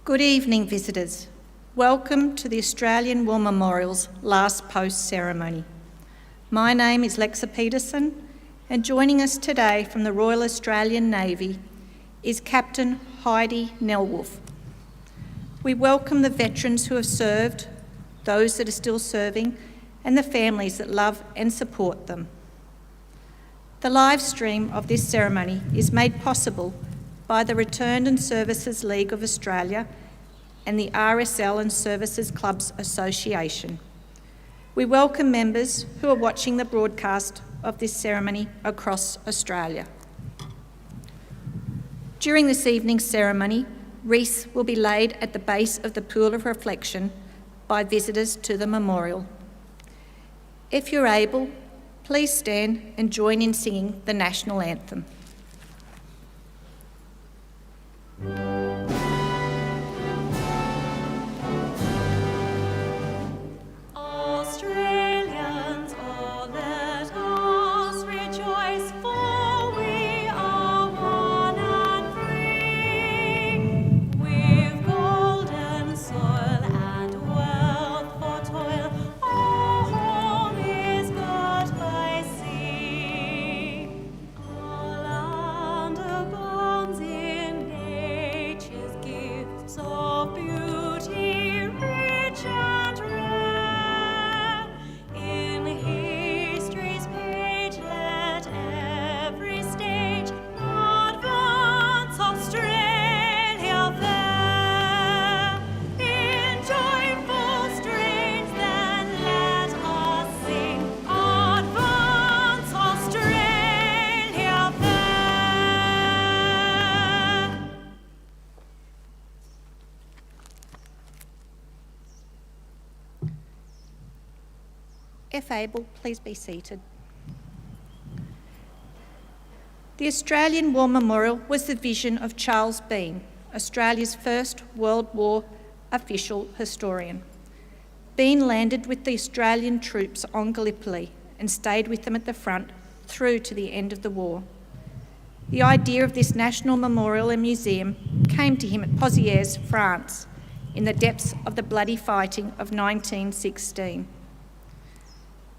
Good evening, visitors. Welcome to the Australian War Memorial's last post ceremony. My name is Lexa Peterson, and joining us today from the Royal Australian Navy is Captain Heidi Nelwolf. We welcome the veterans who have served, those that are still serving, and the families that love and support them. The live stream of this ceremony is made possible by the Returned and Services League of Australia and the RSL and Services Clubs Association. We welcome members who are watching the broadcast of this ceremony across Australia. During this evening's ceremony, wreaths will be laid at the base of the Pool of Reflection by visitors to the memorial. If you're able, please stand and join in singing the national anthem. If able, please be seated. The Australian War Memorial was the vision of Charles Bean, Australia's first World War official historian. Bean landed with the Australian troops on Gallipoli and stayed with them at the front through to the end of the war. The idea of this national memorial and museum came to him at Pozières, France, in the depths of the bloody fighting of 1916.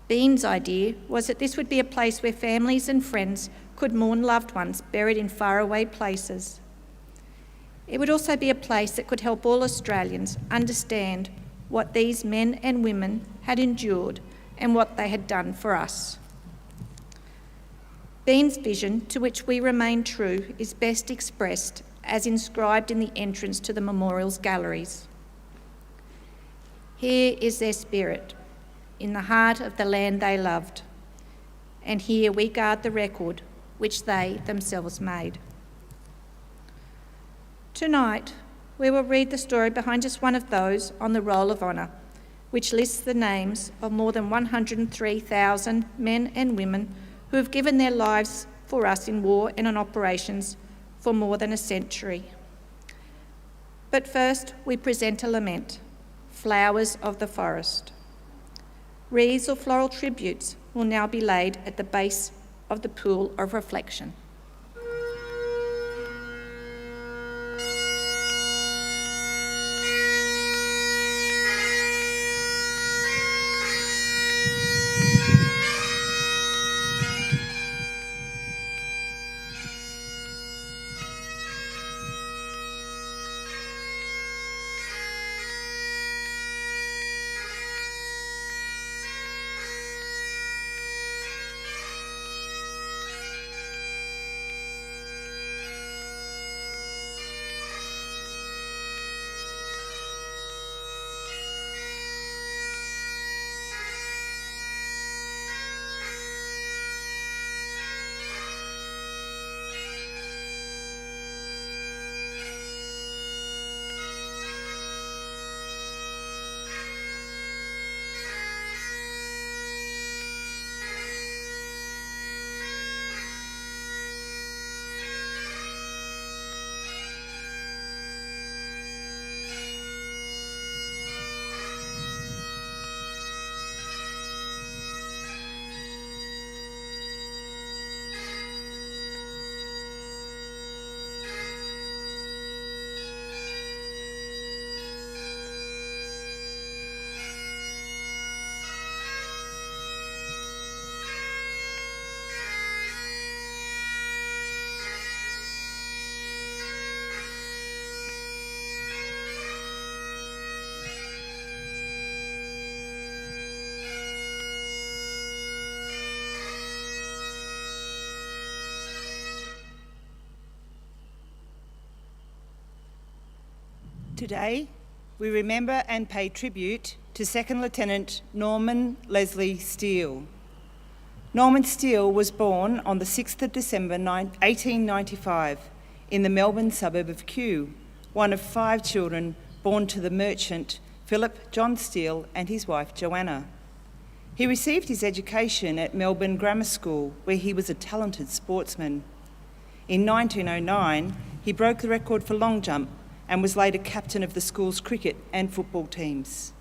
Bean's idea was that this would be a place where families and friends could mourn loved ones buried in faraway places. It would also be a place that could help all Australians understand what these men and women had endured and what they had done for us. Bean's vision, to which we remain true, is best expressed as inscribed in the entrance to the memorial's galleries. Here is their spirit, in the heart of the land they loved, and here we guard the record which they themselves made. Tonight, we will read the story behind just one of those on the Roll of Honour, which lists the names of more than 103,000 men and women who have given their lives for us in war and on operations for more than a century. But first, we present a lament, Flowers of the Forest. Wreaths or floral tributes will now be laid at the base of the Pool of Reflection. Today, we remember and pay tribute to Second Lieutenant Norman Leslie Steele. Norman Steele was born on the 6th of December 1895 in the Melbourne suburb of Kew, one of 5 children born to the merchant Philip John Steele and his wife Joanna. He received his education at Melbourne Grammar School, where he was a talented sportsman. In 1909, he broke the record for long jump and was later captain of the school's cricket and football teams.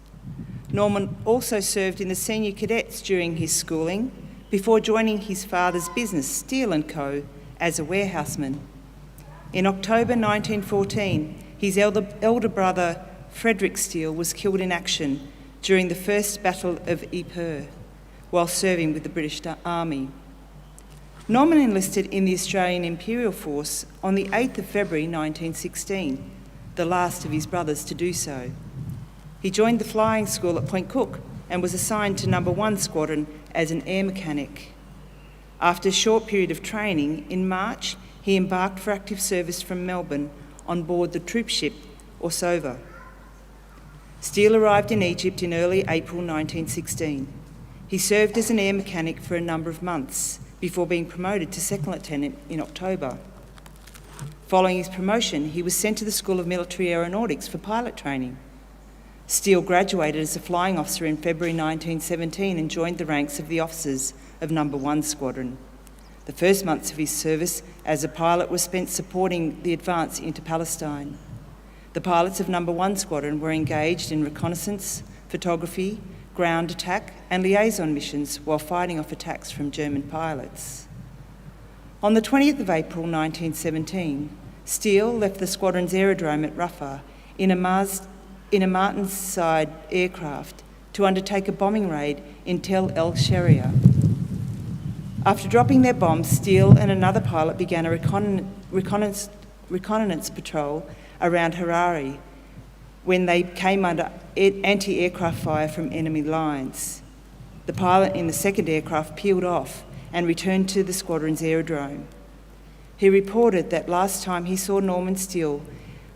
Norman also served in the senior cadets during his schooling before joining his father's business, Steele & Co., as a warehouseman. In October 1914, his elder brother, Frederick Steele, was killed in action during the First Battle of Ypres while serving with the British Army. Norman enlisted in the Australian Imperial Force on the 8th of February 1916, the last of his brothers to do so. He joined the flying school at Point Cook and was assigned to No. 1 Squadron as an air mechanic. After a short period of training, in March, he embarked for active service from Melbourne on board the troop ship Orsova. Steele arrived in Egypt in early April 1916. He served as an air mechanic for a number of months before being promoted to second lieutenant in October. Following his promotion, he was sent to the School of Military Aeronautics for pilot training. Steele graduated as a flying officer in February 1917 and joined the ranks of the officers of No. 1 Squadron. The first months of his service as a pilot were spent supporting the advance into Palestine. The pilots of No. 1 Squadron were engaged in reconnaissance, photography, ground attack and liaison missions while fighting off attacks from German pilots. On the 20th of April 1917, Steele left the squadron's aerodrome at Rafah in a Martin's-side aircraft to undertake a bombing raid in Tel El Sheria. After dropping their bombs, Steele and another pilot began a reconnaissance patrol around Harare when they came under anti-aircraft fire from enemy lines. The pilot in the second aircraft peeled off and returned to the squadron's aerodrome. He reported that last time he saw Norman Steele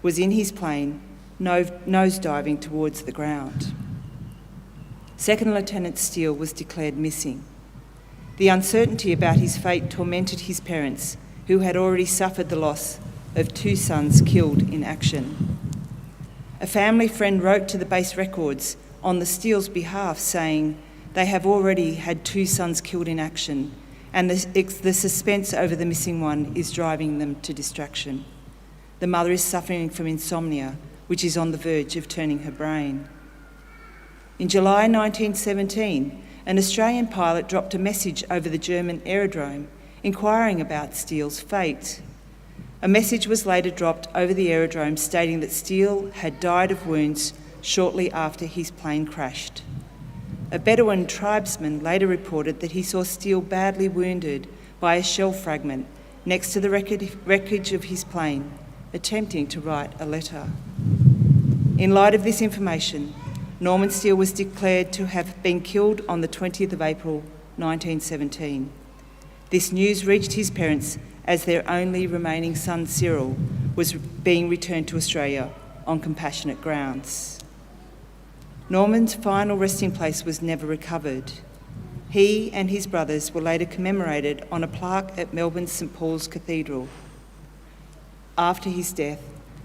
was in his plane, nosediving towards the ground. Second Lieutenant Steele was declared missing. The uncertainty about his fate tormented his parents, who had already suffered the loss of 2 sons killed in action. A family friend wrote to the base records on the Steele's behalf saying, "They have already had 2 sons killed in action, and the suspense over the missing one is driving them to distraction. The mother is suffering from insomnia, which is on the verge of turning her brain." In July 1917, an Australian pilot dropped a message over the German aerodrome inquiring about Steele's fate. A message was later dropped over the aerodrome stating that Steele had died of wounds shortly after his plane crashed. A Bedouin tribesman later reported that he saw Steele badly wounded by a shell fragment next to the wreckage of his plane, attempting to write a letter. In light of this information, Norman Steele was declared to have been killed on the 20th of April 1917. This news reached his parents as their only remaining son, Cyril, was being returned to Australia on compassionate grounds. Norman's final resting place was never recovered. He and his brothers were later commemorated on a plaque at Melbourne's St Paul's Cathedral. After his death,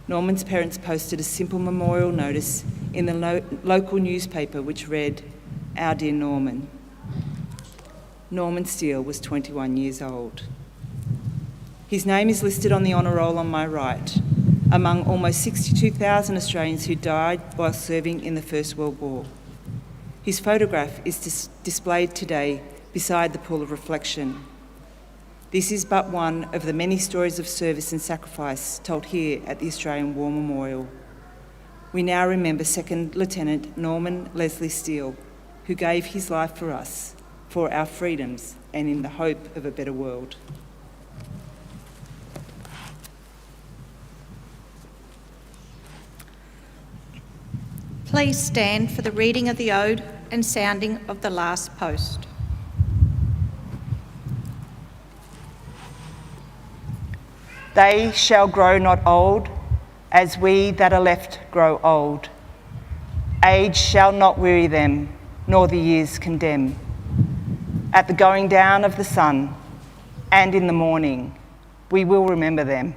Norman's parents posted a simple memorial notice in the local newspaper which read, "Our dear Norman." Norman Steele was 21 years old. His name is listed on the honour roll on my right, among almost 62,000 Australians who died while serving in the First World War. His photograph is displayed today beside the pool of reflection. This is but one of the many stories of service and sacrifice told here at the Australian War Memorial. We now remember Second Lieutenant Norman Leslie Steele, who gave his life for us, for our freedoms, and in the hope of a better world. Please stand for the reading of the ode and sounding of the last post. They shall grow not old, as we that are left grow old. Age shall not weary them, nor the years condemn. At the going down of the sun and in the morning, we will remember them.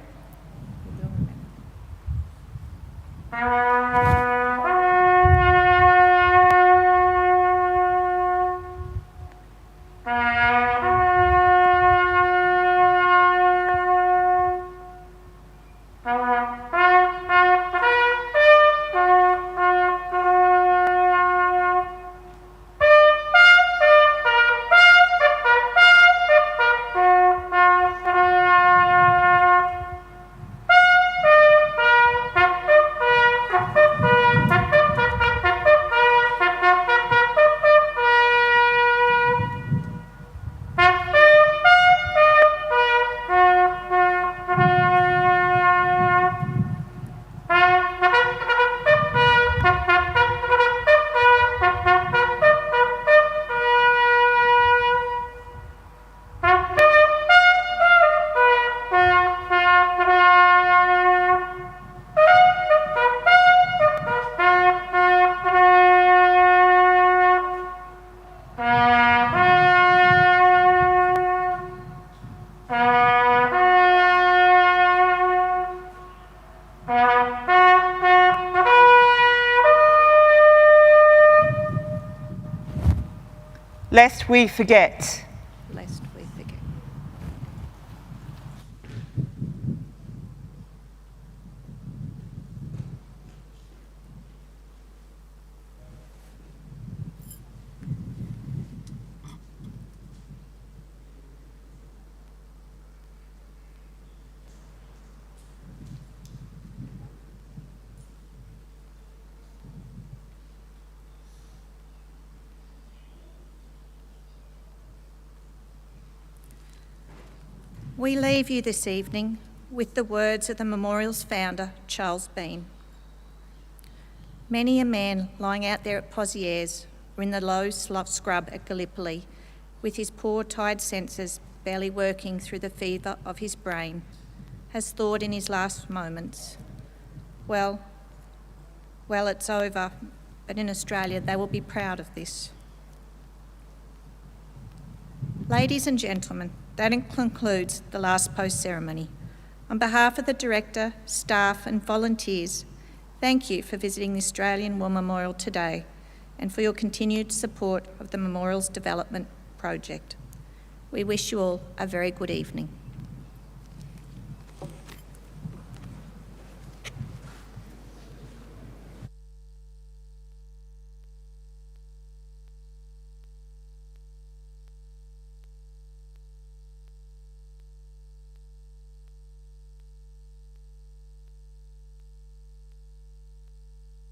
Lest we forget. Lest we forget. We leave you this evening with the words of the memorial's founder, Charles Bean. Many a man lying out there at Pozieres or in the low scrub at Gallipoli, with his poor tired senses barely working through the fever of his brain, has thought in his last moments, well, it's over, but in Australia they will be proud of this. Ladies and gentlemen, that concludes the last post ceremony. On behalf of the Director, staff and volunteers, thank you for visiting the Australian War Memorial today and for your continued support of the Memorial's development project. We wish you all a very good evening.